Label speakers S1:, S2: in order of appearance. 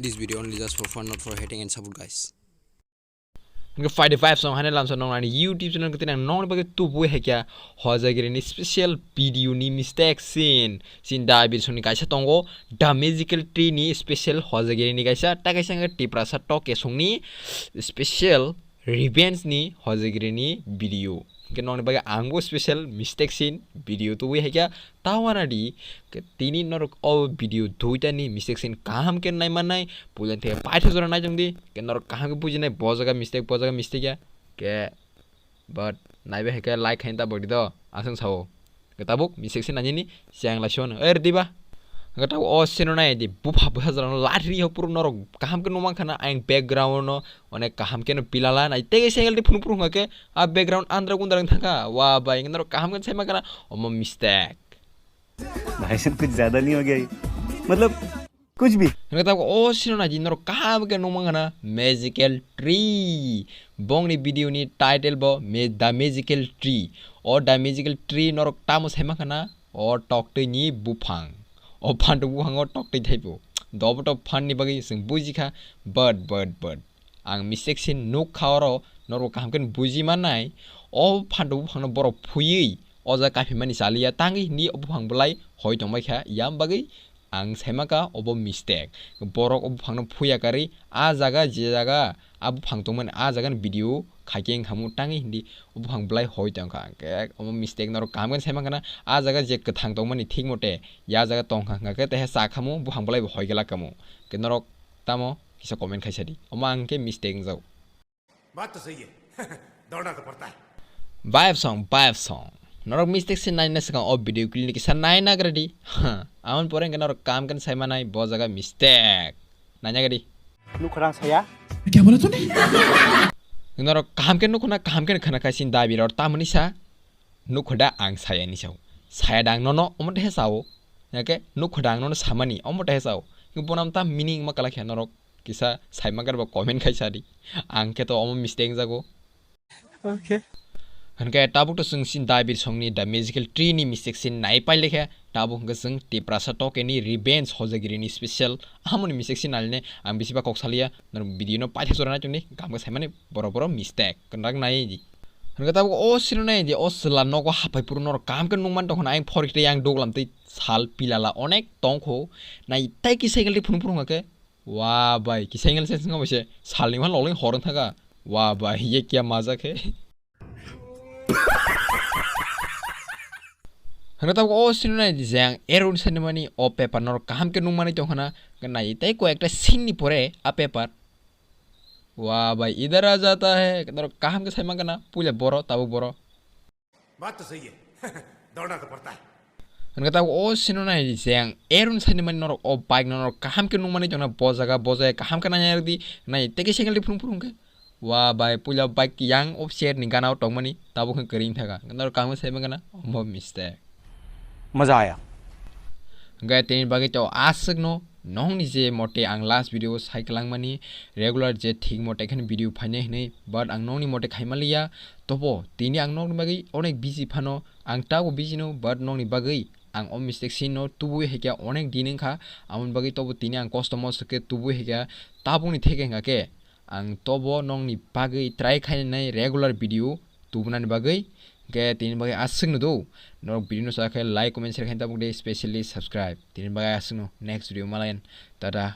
S1: This video only just for fun, not for hating and support, guys.
S2: 55 song hane lamsa nong ani YouTube channel ketina nong bage tubu hekya hojagiri ni special video ni mistake sin da bir suni kaisa tongo the magical tree ni special hojagiri ni kaisa ta kaisa nga tiprasa toke songni special revenge ni hojagiri ni video ke nong bage angbo special mistake video tubu hekya tawana di ke tini norok o video duita ni mistake kaham ke nai manai pujan the paitho jora nai jongdi ke norok kaham ke puji nai bojaga mistake ya ke but nai be hekya like hain ta bodi do asang sao ke tabuk mistake nani ni siang la shon diba ngata o sino nai di bupa buha jara latri ho pur norok kaham ke nomang khana ang background no one kaham ke no pilala nai te sengel di phunu phunu ke a background andra gundarang thaka wa ba ing norok kaham ke sema kana o mistake
S3: भाई साहब कुछ ज्यादा नहीं हो गया मतलब कुछ भी
S2: ngata o sino na jinoro kaham ke nomang khana magical tree bong ni video ni title bo the magical tree o the magical tree norok tamo sema kana o tok te ni bufang o phan to bufang o tok te thaibo dobo to phan ni bagi sing bujikha bird ang mistake sin nuk khawro norok kaham ken buji manai o phan to bufang no boro phuyi oja kafi mani salia tangi ni obufang bulai hoi tongbai kha yam bagi ang semaka obo mistake borok obufang no phuya kari a jaga je jaga abu phang tongman a jaga video khakeng khamu tangi hindi obufang bulai hoi tongkha ke obo mistake nor kamgan semaka na a jaga je kathang tongmani thik mote ya jaga tongkha ngake te sa khamu bufang bulai hoi gela kamu ke norok tamo kisa comment khaisadi oma angke mistake jau
S4: बात तो सही है दौड़ना तो पड़ता है
S2: vibe song norok mistake sin nai na sakang o video clip ni san nai na gradi amon poreng norok kam kan sai manai bo jaga mistake nanya gadi
S3: नु खरां saya
S5: क्या बोला तूने
S2: norok kam ken khana ka sin da bi ror tamani sa nu khoda ang saya ni sau saya dang no omot he sao yake nu khodang no samani omot he sao bonam ta meaning ma kala khe norok kisa sai magar ba comment khai sadi ang ke to omo mistake jago
S3: okay
S2: हनके टाबुक तो जों सिन दाबिर संगनि the magical tree नि mistake सिन नाय पाइ लेखे टाबुक हनके जों टिप्रासा टकेनि रिवेंज हजगिरिनि स्पेशल आमनि मिस्टेक सिन नालने आं बिसिबा कक्सालिया नर भिडियो न पाइथे जरा नायनि गामगा साइमाने बरो मिस्टेक कनराक नाय दि हनके टाबुक ओ सिन नाय दि ओ सला नगो हापाइ पुर नर काम के नुमान तखन आं फरिते आं दोगलाम तै साल पिलाला अनेक तंखौ नाय ताइ कि साइकेल फुन फुन हके वा भाई कि साइकेल से संग बसे सालनि मान ललिं हरन थाका वा भाई ये क्या मजाक है हनता ओ सिनना दिजां एरोन सनमानी ओ पेपर नर काम के नुमानी तखना नाइ तै को एकटा सीन नि परे आ पेपर वाह भाई इधर आ जाता है नर काम के समा कना पूजा बरो ताबु बरो
S4: बात तो सही है दौड़ना तो पड़ता है
S2: हनता ओ सिनना दिजां एरोन सनमानी नर ओ बाइक नर काम के नुमानी तना बजा काम के नाय दि नाइ तै के सिंगल फुं फुं के वाह भाई पूजा bike yang of share ni गाना टंगमानी ताबु खं करिं थाका नर काम के समा कना ओ मिस्टेक
S3: मजा आया
S2: गए तेन बागे तो आसक नो नों निजे मोटे आं लास्ट वीडियो साइकलांग मानी रेगुलर जे ठीक मोटे खन वीडियो फाइने हनै बट आं नोंनि मोटे खाइमालिया तबो तिनि आं नोंनि बागे अनेक बिजि फानो आं ताबो बिजि नो बट नोंनि बागे आं ओ मिस्टेक सिन नो तुबु हेक्या अनेक दिनखा आमन बागे तबो तिनि आं कस्टमर सके तुबु हेक्या ताबुनि थेकेंगा के आं तबो नोंनि बागे ट्राई खाइनाय रेगुलर वीडियो तुबुनानि बागे के तीन बागे आसंग दो नोक वीडियो साखे लाइक कमेंट शेयर खाइन ताबुक दे स्पेशली सब्सक्राइब तीन बागे आसंग नेक्स्ट वीडियो मालायन टाटा